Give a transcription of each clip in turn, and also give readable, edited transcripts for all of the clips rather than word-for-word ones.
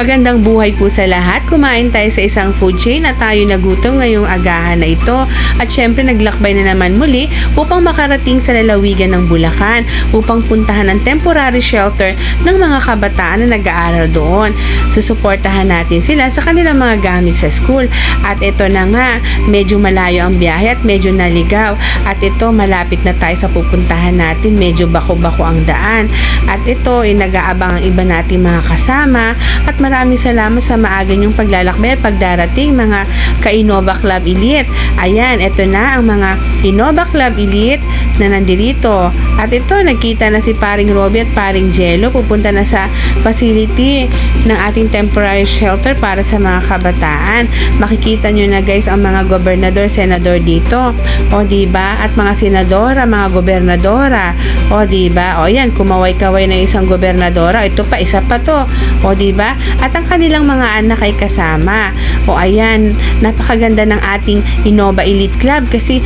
Magandang buhay po sa lahat. Kumain tayo sa isang food chain at tayo nagutom ngayong agahan na ito. At syempre naglakbay na naman muli upang makarating sa lalawigan ng Bulacan upang puntahan ang temporary shelter ng mga kabataan na nag-aaral doon. Susuportahan natin sila sa kanilang mga gamit sa school. At ito na nga, medyo malayo ang biyahe at medyo naligaw. At ito, malapit na tayo sa pupuntahan natin. Medyo bako-bako ang daan. At ito, nag-aabang ang iba nating mga kasama. At maraming salamat sa maaga niyong paglalakbay at pagdarating mga ka-Innova Club Elite. Ayan, ito na ang mga Innova Club Elite na nandirito. At ito, nagkita na si paring Robbie at paring Jello. Pupunta na sa facility ng ating temporary shelter para sa mga kabataan. Makikita nyo na guys ang mga gobernador, senador dito. O diba? At mga senadora, mga gobernadora. O diba? O yan, kumaway-kaway na isang gobernadora. Ito pa, isa pa to. O diba? At ang kanilang mga anak ay kasama. O ayan, napakaganda ng ating Innova Elite Club kasi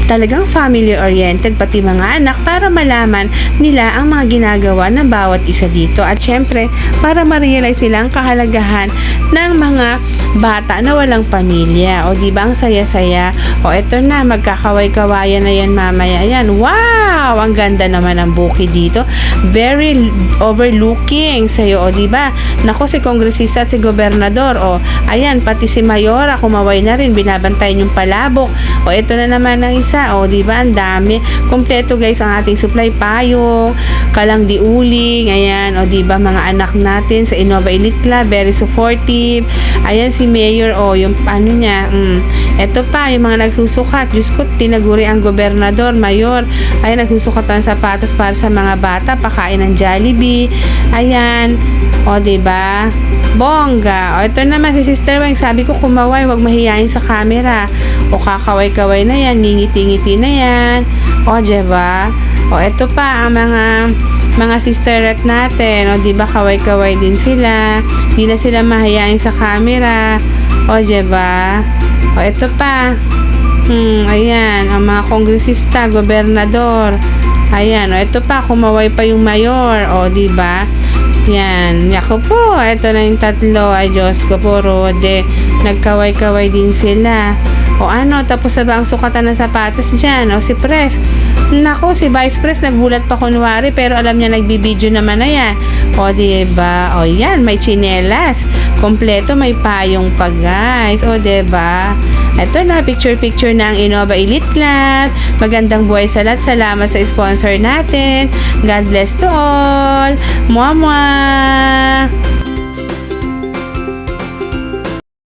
talagang family-oriented pati mga anak para malaman nila ang mga ginagawa ng bawat isa dito. At syempre, para ma-realize nila ang kahalagahan ng mga bata na walang pamilya. O diba, ang saya-saya. O eto na, magkakaway-kawayan na yan mamaya. Ayan, wow! Ang ganda naman ng bukid dito. Very overlooking sa'yo. O diba? Nako, si kongresista at si gobernador. O, ayan, pati si mayora, kumaway na rin. Binabantayan yung palabok. O, eto na naman ang isa. O, diba? Ang dami. Kompleto guys ang ating supply. Payong, kalang di uling. Ayan. O, diba? Mga anak natin sa Innova Elite Club. Very supportive. Ayan si Mayor. O, yung ano niya. Eto pa, yung mga nagsusukat. Diyos ko, tinaguri ang gobernador, mayor. Ayan, nagsusukat ang sapatos para sa mga bata. Pakain ng Jollibee. Ayan. O, diba? Bongga. O, ito naman si Sister Weng. Sabi ko, kumaway. Huwag mahihayin sa camera. O, kakaway-kaway na yan. Ngingiti-ngiti na yan. O, diba? O, ito pa ang mga sisterette natin. O, diba? Kaway-kaway din sila. Hindi na sila mahihayin sa camera. O, diba? O, ito pa. Ayan. Ang mga kongresista, gobernador. Ayan. O, ito pa. Kumaway pa yung mayor. O, diba? Yan. Yako po. Ito na yung tatlo. Ay, Diyos ko po, Rode. Nagkaway-kaway din sila. O ano, tapos na ba ang sukatan ng sapatos dyan? O si Pres. Nako, si Vice Pres nagulat pa kunwari pero alam niya nagbibideo naman na yan. O diba? O yan, may tsinelas. Kompleto, may payong pa guys. O diba? Ito na, picture-picture na ang Innova Elite Club. Magandang buhay sa lahat. Salamat sa sponsor natin. God bless to all. Mwah-mwah!